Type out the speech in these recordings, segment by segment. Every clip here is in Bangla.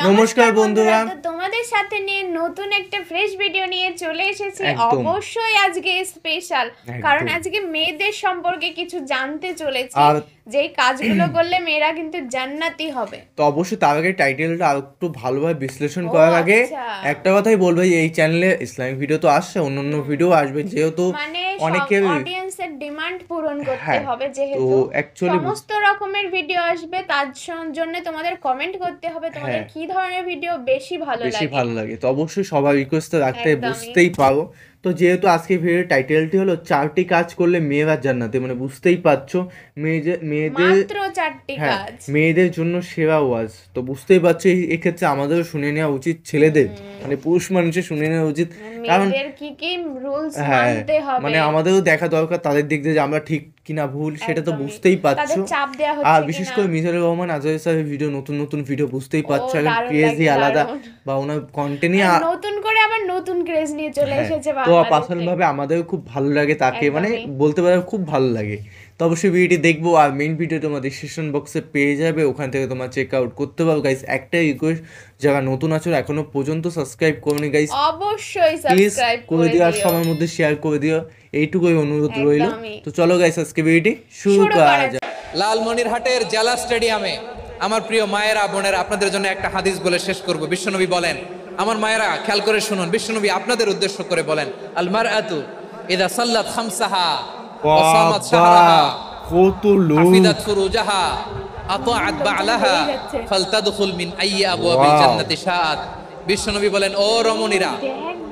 নমস্কার বন্ধুরা, তোমাদের সাথে নিয়ে নতুন একটা ফ্রেশ ভিডিও নিয়ে চলে এসেছি। অবশ্যই আজকে স্পেশাল, কারণ আজকে মেয়েদের সম্পর্কে কিছু জানতে চলেছি, যেই কাজগুলো করলে মেয়েরা কিন্তু জান্নাতি হবে। তো অবশ্যই তার আগে টাইটেলটা আর একটু ভালোভাবে বিশ্লেষণ করার আগে একটা কথাই বলবো, এই চ্যানেলে ইসলামিক ভিডিও তো আসছে, অন্যান্য ভিডিও আসবে, যেহেতু মানে অনেকের অডিয়েন্সের ডিমান্ড পূরণ করতে হবে, যেহেতু সমস্ত রকমের ভিডিও আসবে, তার জন্য তোমাদের কমেন্ট করতে হবে তোমাদের কি ধরনের ভিডিও বেশি ভালো লাগে। তো অবশ্যই সবার রিকোয়েস্ট রাখতে বুঝতেই পারো। তো যেহেতু আজকে ভিডিওর টাইটেলটি হলো 4টি কাজ করলে মেয়েরা জান্নাতে, মানে বুঝতেই পারছো মেয়েদের মাত্র 4টি কাজ মেয়েদের জন্য সেরা ওয়াজ। তো বুঝতেই পারছো এক্ষেত্রে আমাদেরও শুনে নেওয়া উচিত, ছেলেদের মানে পুরুষ মানুষের শুনে নেওয়া উচিত, কারণ কি কি রুলস মানতে হবে, মানে আমাদেরও দেখা দরকার তাদের দিক দিয়ে যে আমরা ঠিক কিনা ভুল সেটা তো বুঝতেই পারছো। আর বিশেষ করে মিজানুর রহমান আজহারি স্যারের ভিডিও, নতুন ভিডিও, বুঝতেই পারছো এখন ক্রেজই আলাদা, বা ওনার কন্টেন্টই নতুন করে আবার নতুন ক্রেজ নিয়ে চলে এসেছে। তো পার্সোনালভাবে আমাদেরও খুব ভালো লাগে তাকে, মানে বলতে পারো খুব ভালো লাগে। তো অবশ্যই ভিডিওটি দেখবো, আর মেইন ভিডিও তোমার ডিসক্রিপশন বক্সে পেয়ে যাবে, ওখান থেকে তোমার চেক আউট করতে পারো। গাইস একটাই রিকোয়েস্ট, যারা নতুন আছো এখনো পর্যন্ত সাবস্ক্রাইব করোনি গাইস, অবশ্যই সাবস্ক্রাইব করে দিও, আর সবার মধ্যে শেয়ার করে দিও, এইটুকুই অনুরোধ রইল। তো চলো গাইস আজকে ভিডিওটি শুরু করা যাক। লালমনিরহাটের জেলা স্টেডিয়ামে আমার প্রিয় মায়েরা বোনেরা, আপনাদের জন্য একটা হাদিস বলে শেষ করব। বিশ্বনবী বলেন, আমার মায়েরা খেয়াল করে শুনুন, বিশ্বনবী আপনাদের উদ্দেশ্য করে বলেন, আল মারআতু ইযা সাল্লাত খামসাহা ওয়া সামাত শাহরাহা কত লোক হাফিজাত ফুরুজাহা আতাআত বা'লাহা ফালতাদখুল মিন আইয়ি আবওয়াবিল জান্নাতি শাআত। বিশ্বনবী বলেন, ও রমণীরা,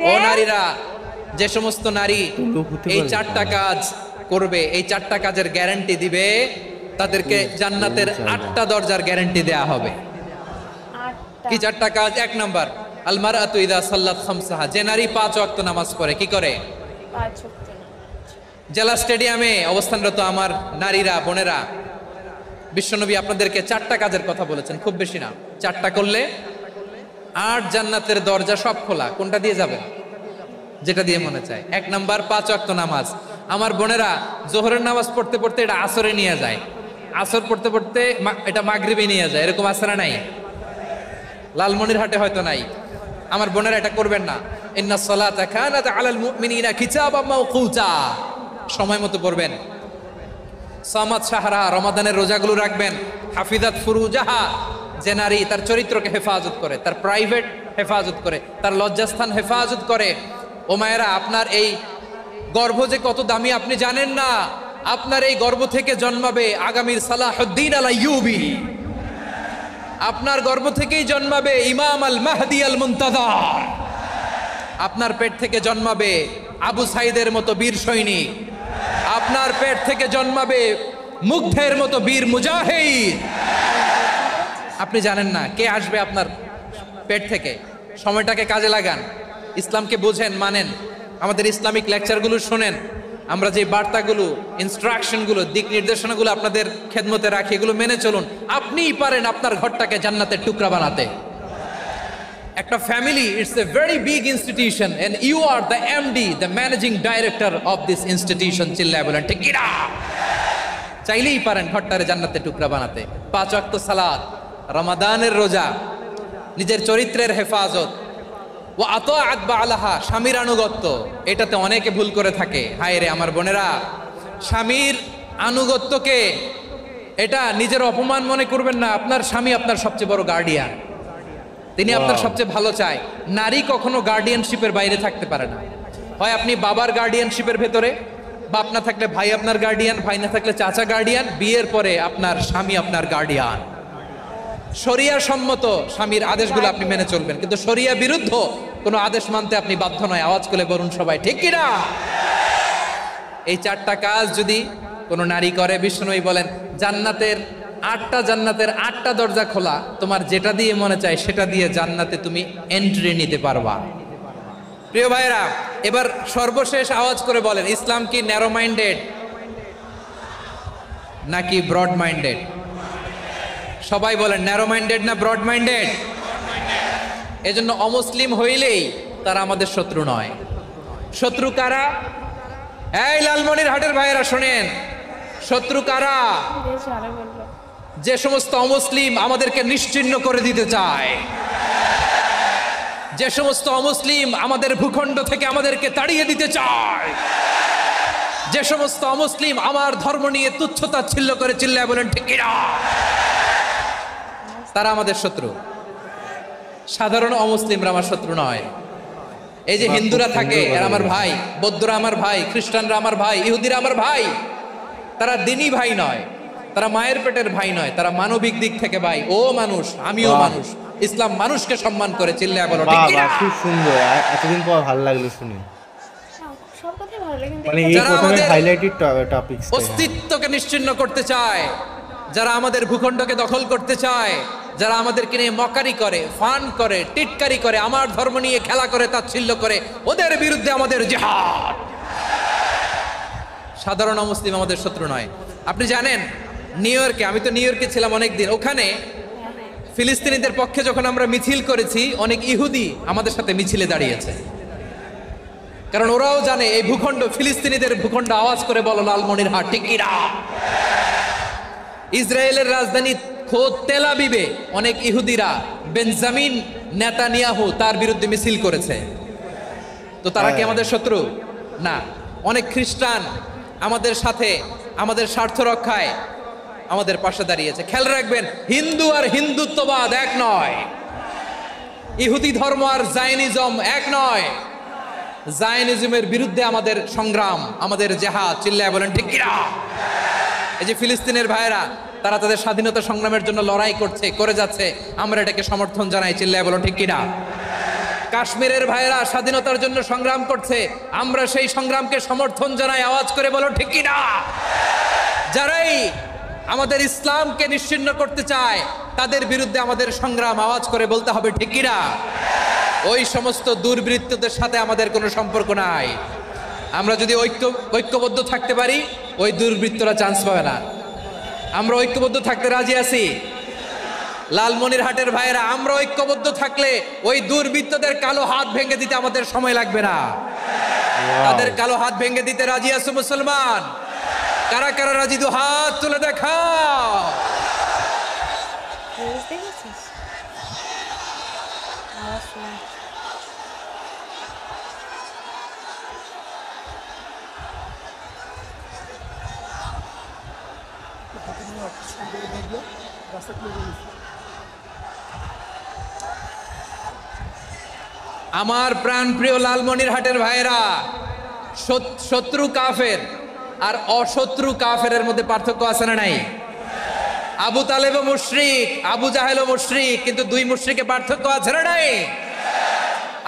ও নারীরা, যে সমস্ত নারী এই 4টা কাজ করবে, এই 4টা কাজের গ্যারান্টি দিবে, তাদেরকে জান্নাতের 8টা দরজার গ্যারান্টি দেয়া হবে। কি 4টা কাজ? 1 নাম্বার, আল মারআতু ইযা সাল্লাত খামসাহা, যে নারী 5 ওয়াক্ত নামাজ পড়ে। কি করে? 5 ওয়াক্ত। জেলা স্টেডিয়ামে অবস্থানরত আমার নারীরা বোনেরা, বিশ্বনবী আপনাদেরকে 4টা কাজের কথা বলেছেন, খুব বেশি না। 4টা করলে 8 জান্নাতের দরজা সব খোলা। কোনটা দিয়ে যাবে? যেটা দিয়ে মনে চায়। 1 নাম্বার 5 ওয়াক্ত নামাজ। আমার বোনেরা জোহরের নামাজ পড়তে পড়তে এটা আসরে নিয়ে যায়, আসর পড়তে পড়তে এটা মাগরিবে নিয়ে যায়, এরকম আসরা নাই? লালমনিরহাটে হয়তো নাই। আমার বোনেরা এটা করবেন না। ইন্নাস সালাতা কানাত আলাল মুমিনিনা কিতাবাম মাওকুতা, সময় মতো পড়বেন। সামাত শাহরা, রমাদানের রোজাগুলো রাখবেন। হাফিজাত ফুরুজাহা, যে নারী তার চরিত্রকে হেফাজত করে, তার প্রাইভেট হেফাজত করে, তার লজ্জাস্থান হেফাজত করে। ও মায়েরা, আপনার এই গর্ভ যে কত দামি আপনি জানেন না। আপনার এই গর্ভ থেকে জন্মাবে আগামীর সালাহুদ্দিন আল আইয়ুবী, আপনার গর্ভ থেকেই জন্মাবে ইমাম আল মাহদি আল মুনতাজার, আপনার পেট থেকে জন্মাবে আবু সাইদের মতো বীর সৈনিক, আপনার পেট থেকে জন্মাবে মুগ্ধের মতো বীর মুজাহিদ। আপনি জানেন না কে আসবে আপনার পেট থেকে। সময়টাকে কাজে লাগান, ইসলামকে বোঝেন, মানেন, আমাদের ইসলামিক লেকচারগুলো শোনেন, আমরা যে বার্তাগুলো, ইনস্ট্রাকশনগুলো, দিক নির্দেশনাগুলো আপনাদের খেদমতে রাখি, এগুলো মেনে চলুন। আপনিই পারেন আপনার ঘরটাকে জান্নাতের টুকরা বানাতে। একটা family, it's a very big institution and you are the MD, the managing director of this institution. চিল্লায় বলেন ঠিক কিনা? চাইলেই পারেন ঘরটারে জান্নাতের টুকরা বানাতে। 5 ওয়াক্ত সালাত, রমাদানের রোজা, নিজের চরিত্রের হেফাজত, ও আতাআত বা'লাহা, স্বামীর আনুগত্য। এটাতে অনেকে ভুল করে থাকে। হায় রে আমার বোনেরা, স্বামীর আনুগত্যকে এটা নিজের অপমান মনে করবেন না। আপনার স্বামী আপনার সবচেয়ে বড় গার্ডিয়ান, তিনি আপনার সবচেয়ে ভালো চায়। নারী কখনো গার্ডিয়ানশিপের বাইরে থাকতে পারে না। হয় আপনি বাবার গার্ডিয়ানশিপের ভেতরে, বাপ না থাকলে ভাই আপনার গার্ডিয়ান, ভাই না থাকলে চাচা গার্ডিয়ান, বিয়ের পরে আপনার স্বামী আপনার গার্ডিয়ান। শরিয়া সম্মত স্বামীর আদেশগুলো আপনি মেনে চলবেন, কিন্তু শরিয়া বিরুদ্ধ কোনো আদেশ মানতে আপনি বাধ্য নয়। আওয়াজ করে বলুন সবাই ঠিক কিনা? এই 4টা কাজ যদি কোনো নারী করে, বিষ্ণুই বলেন জান্নাতের 8টা দরজা খোলা। তোমার যেটা দিয়ে মনে চায় সেটা দিয়ে জান্নাতে তুমি এন্ট্রি নিতে পারবা। প্রিয় ভাইরা, এবার সর্বশেষ আওয়াজ করে বলেন, ইসলাম কি ন্যারো মাইন্ডেড নাকি ব্রড মাইন্ডেড? সবাই বলেন ন্যারো মাইন্ডেড না ব্রড মাইন্ডেড? এজন্য অমুসলিম হইলেই তারা আমাদের শত্রু নয়। শত্রু কারা? এই লালমনিরহাটের ভাইয়েরা শোনেন, শত্রু কারা? যে সমস্ত অমুসলিম আমাদেরকে নিশ্চিহ্ন করে দিতে চায়, যে সমস্ত অমুসলিম আমাদের ভূখণ্ড থেকে আমাদেরকে তাড়িয়ে দিতে চায়, যে সমস্ত অমুসলিম আমার ধর্ম নিয়ে তুচ্ছতাচ্ছিল্য করে চিল্লায় বলেন ঠিক কিনা, তারা আমাদের শত্রু। সাধারণ অমুসলিমরা আমার শত্রু নয়। এই যে হিন্দুরা থাকে এরা আমার ভাই, বৌদ্ধরা আমার ভাই, খ্রিস্টানরা আমার ভাই, ইহুদিরা আমার ভাই। তারা দিনই ভাই নয়, তারা মায়ের পেটের ভাই নয়, তারা মানবিক দিক থেকে ভাই। ও মানুষ, আমিও মানুষ। ইসলাম মানুষকে সম্মান করে, চিল্লায় বলো ঠিক কিনা। খুব সুন্দর, এতদিন পর ভালো লাগলো শুনে। সব কথাই ভালো লাগে, কিন্তু মানে এই যারা প্রথমে আমাদের হাইলাইটেড টপিকস, অস্তিত্বকে নিশ্চিহ্ন করতে চায়, যারা আমাদের ভূখণ্ডকে দখল করতে চায়, যারা আমাদেরকে নিয়ে মকারি করে, ফান করে, টিটকারি করে, আমার ধর্ম নিয়ে খেলা করে, তাচ্ছিল্য করে, ওদের বিরুদ্ধে আমাদের জিহাদ। সাধারণ মুসলিম আমাদের শত্রু নয়। আপনি জানেন নিউ ইয়র্কে, আমি তো নিউ ইয়র্কে ছিলাম অনেকদিন, ওখানে ফিলিস্তিনিদের পক্ষে যখন আমরা মিছিল করেছি, অনেক ইহুদি আমাদের সাথে মিছিলে দাঁড়িয়েছে। কারণ ওরাও জানে এই ভূখণ্ড ফিলিস্তিনিদের ভূখণ্ড। আওয়াজ করে বলো লালমনিরহাট ঠিক কিনা। ইসরায়েলের রাজধানী খোদ তেল আবিবে অনেক ইহুদিরা বেঞ্জামিন নেতানিয়াহু তার বিরুদ্ধে মিছিল করেছে। তো তারা কি আমাদের শত্রু? না। অনেক খ্রিস্টান আমাদের সাথে, আমাদের স্বার্থ রক্ষায় আমাদের পাশে দাঁড়িয়েছে। খেয়াল রাখবেন, হিন্দু আর হিন্দুত্ববাদ এক নয়, ইহুদি ধর্ম আর জায়নিজম এক নয়। জায়নিজমের বিরুদ্ধে আমাদের সংগ্রাম, আমাদের জেহাদ, চিল্লায় বলেন ঠিক কিনা। এই যে ফিলিস্তিনের ভাইয়েরা, তারা তাদের স্বাধীনতা সংগ্রামের জন্য লড়াই করছে, করে যাচ্ছে, আমরা এটাকে সমর্থন জানাই, চিল্লায় বলো ঠিক কিনা। কাশ্মীরের ভাইয়েরা স্বাধীনতার জন্য সংগ্রাম করছে, আমরা সেই সংগ্রামকে সমর্থন জানাই, আওয়াজ করে বলো ঠিক কিনা। যারাই আমাদের ইসলামকে নিশ্চিহ্ন করতে চায় তাদের বিরুদ্ধে আমাদের সংগ্রাম, আওয়াজ করে বলতে হবে ঠিক কিনা। ওই সমস্ত দুর্বৃত্তদের সাথে আমাদের কোনো সম্পর্ক নাই। আমরা যদি ঐক্যবদ্ধ থাকতে পারি, ওই দুর্বৃত্তরা চান্স পাবে না। আমরা ঐক্যবদ্ধ থাকতে রাজি আছি। লালমনিরহাটের ভাইয়েরা, আমরা ঐক্যবদ্ধ থাকলে ওই দুর্বৃত্তদের কালো হাত ভেঙে দিতে আমাদের সময় লাগবে না। তাদের কালো হাত ভেঙে দিতে রাজি আছো মুসলমান? কারা কারা রাজি? দু হাত তুলে দেখাও। আমার প্রাণ প্রিয় লালমনিরহাটের ভাইয়েরা, শত্রু কাফের আর অশত্রু কাফেরের মধ্যে পার্থক্য আছে না নাই? আবু তালেবও মুশরিক, আবু জাহেলও মুশরিক, কিন্তু দুই মুশরিকে পার্থক্য আছে না নাই?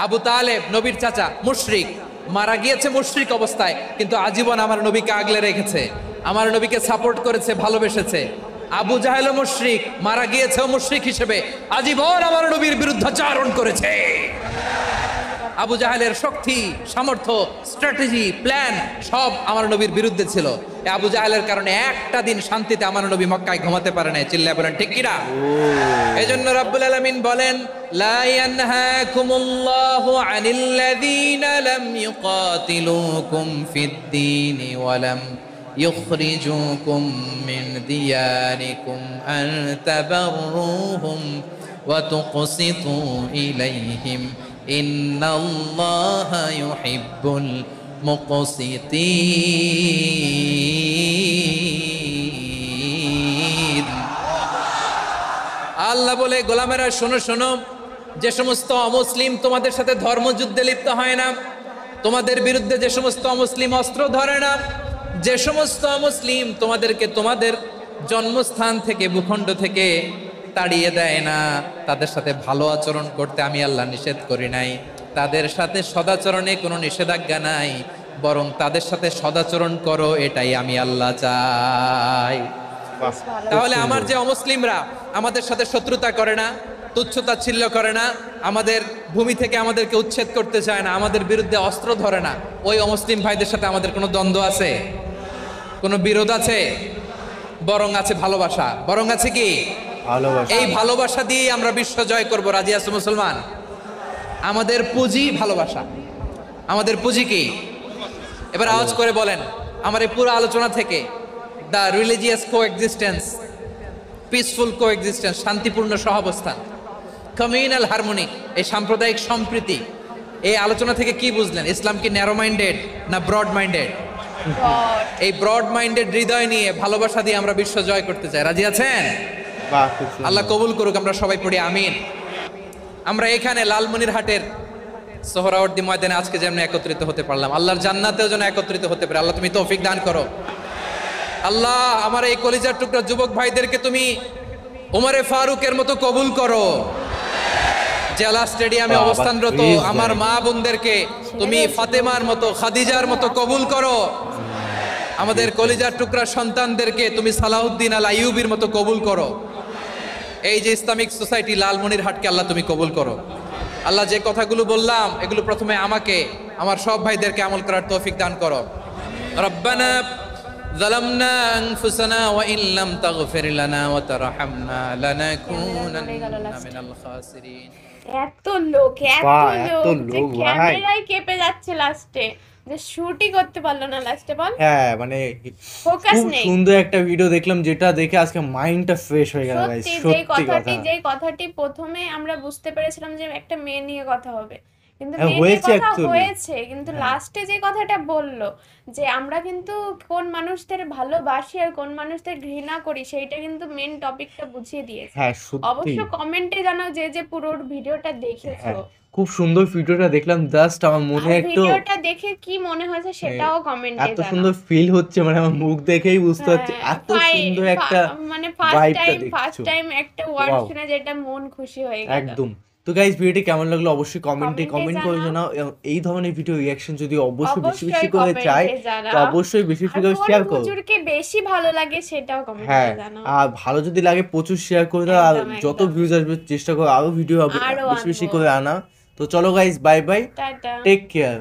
আবু তালেব নবীর চাচা, মুশরিক, মারা গিয়েছে মুশরিক অবস্থায়, কিন্তু আজীবন আমার নবীকে আগলে রেখেছে, আমার নবীকে সাপোর্ট করেছে, ভালোবেসেছে। আবু জাহেলও মুশরিক, মারা গিয়েছেও মুশরিক হিসেবে, আজীবন আমার নবীর বিরুদ্ধাচারণ করেছে। আবু জাহেলের শক্তি, সামর্থ্য, স্ট্র্যাটেজি, প্ল্যান সব আমার নবীর বিরুদ্ধে ছিল। আবু জাহেলের কারণে একটা দিন শান্তিতে আমার নবী মক্কায় ঘুমাতে পারে না, চিল্লায় বলেন ঠিক কিনা। এজন্য রাব্বুল আলামিন বলেন, লা ইয়ানহাকুমুল্লাহু আনিল্লাযীনা লাম ইউকাতিলুকুম ফিদ-দীনি ওয়া লাম ইখরিজুকুম মিন দিয়ারিকুম আন তাবাররুহুম ওয়া তুকসিতু ইলাইহিম ইন্নাল্লাহা ইউহিব্বুল মুকসিতিন। আল্লাহ বলে, গোলামেরা শোনো শোনো, যে সমস্ত অমুসলিম তোমাদের সাথে ধর্মযুদ্ধে লিপ্ত হয় না, তোমাদের বিরুদ্ধে যে সমস্ত অমুসলিম অস্ত্র ধরে না, যে সমস্ত অমুসলিম তোমাদেরকে তোমাদের জন্মস্থান থেকে, ভূখণ্ড থেকে তাড়িয়ে দেয় না, তাদের সাথে ভালো আচরণ করতে আমি আল্লাহ নিষেধ করি নাই। তাদের সাথে সদাচরণে কোনো নিষেধাজ্ঞা নাই, বরং তাদের সাথে সদাচরণ করো, এটাই আমি আল্লাহ চাই। তাহলে আমার যে অমুসলিমরা আমাদের সাথে শত্রুতা করে না, তুচ্ছতাচ্ছিল্য করে না, আমাদের ভূমি থেকে আমাদেরকে উচ্ছেদ করতে চায় না, আমাদের বিরুদ্ধে অস্ত্র ধরে না, ওই অমুসলিম ভাইদের সাথে আমাদের কোনো দ্বন্দ্ব আছে? কোনো বিরোধ আছে? বরং আছে ভালোবাসা। বরং আছে কি? ভালোবাসা। এই ভালোবাসা দিয়ে আমরা বিশ্ব জয় করব। রাজি আছো মুসলমান? আমাদের পুঁজি ভালোবাসা। আমাদের পুঁজি কি? এবার আওয়াজ করে বলেন আমার এই পুরো আলোচনা থেকে, the religious coexistence, peaceful coexistence, শান্তিপূর্ণ সহাবস্থান, কমিউনাল হারমোনি, এই সাম্প্রদায়িক সম্প্রীতি। এই আলোচনা থেকে কি বুঝলেন? ইসলাম কি ন্যারো মাইন্ডেড না ব্রড মাইন্ডেড? এই ব্রড মাইন্ডেড হৃদয় নিয়ে, ভালোবাসা দিয়ে আমরা বিশ্ব জয় করতে চাই। রাজি আছেন? আল্লাহ কবুল করুক, আমরা সবাই পড়ি আমিন। আমরা এখানে লালমনিরহাটের সোহরাওয়ার্দী ময়দানে আজকে যেমন একত্রিত হতে পারলাম, আল্লাহর জান্নাতেও যেন একত্রিত হতে পারে। আল্লাহ তুমি তৌফিক দান করো। আল্লাহ আমার এই কলিজার টুকরা যুবক ভাইদেরকে তুমি উমরে ফারুকের মতো কবুল করো। জেলা স্টেডিয়ামে অবস্থানরত আমার মা বোনদেরকে তুমি ফাতেমার মতো, খাদিজার মতো কবুল করো। আমাদের কলিজার টুকরা সন্তানদেরকে তুমি সালাউদ্দিন আল আইয়ুবির মতো কবুল করো। এই যে ইসলামিক সোসাইটি লালমনিরহাটকে আল্লাহ তুমি কবুল করো। আল্লাহ যে কথাগুলো বললাম এগুলো প্রথমে আমাকে, আমার সব ভাইদেরকে আমল করার তৌফিক দান করো। রব্বানা যালামনা আনফুসানা ওয়া ইন লাম তাগফির লানা ওয়া তারহামনা লানাকুনান্না মিনাল খাসিরিন। এত লোক যে ক্যামেরায় কেঁপে যাচ্ছে লাস্টে, যে শুটই করতে পারলো না লাস্টে। বল হ্যাঁ, মানে ফোকাস খুব নেই। সুন্দর একটা ভিডিও দেখলাম, যেটা দেখে আজকে মাইন্ডটা ফ্রেশ হয়ে গেল গাইস। সত্যি যে কথাটি প্রথমে আমরা বুঝতে পেরেছিলাম যে একটা মেয়ে নিয়ে কথা হবে, কিন্তু হ্যাঁ, মেয়ে হয়েছে নিয়ে কথা actually। হয়েছে, কিন্তু লাস্টে যে কথাটা বললো যে আমরা কিন্তু কোন মানুষদের ভালোবাসি আর কোন মানুষদের ঘৃণা করি, সেইটা কিন্তু মেন টপিকটা বুঝিয়ে দিয়েছে। হ্যাঁ সত্যি। অবশ্য কমেন্টে জানাও যে পুরো ভিডিওটা দেখেছো। হ্যাঁ, খুব সুন্দর ভিডিওটা দেখলাম, জাস্ট আমার মনে আর একটু ভিডিওটা দেখে কি মনে হয়েছে সেটাও কমেন্টে এত জানাও। সুন্দর ফিল হচ্ছে, মানে আমার মুখ দেখেই বুঝতে পারছি এত সুন্দর একটা মানে ভাইবটা ফার্স্ট দেখছো। টাইম একটা ওয়ার্ড Wow। শুনে যেটা মন খুশি হয়ে গেল। একদম। তো গাইস, ভিডিওটি কেমন লাগলো অবশ্যই কমেন্ট Comment-এ করে জানাও। জানাও। এবং এই ধরনের ভিডিও রিঅ্যাকশন যদি অবশ্যই বেশি অবশ্যই করে comment-এ চাই, জানাও। তো অবশ্যই বেশি আর করে কোন শেয়ার করো। হুজুরকে বেশি ভালো লাগে সেটাও কমেন্টে হ্যাঁ, জানাও। আর ভালো যদি লাগে প্রচুর শেয়ার করে দাও। আর একদম, যত একদম। ভিউজ আসবে চেষ্টা করো আরো ভিডিও হবে আরো বেশি আনবো। করে আনা। তো চলো guys, bye bye, tata. Take care.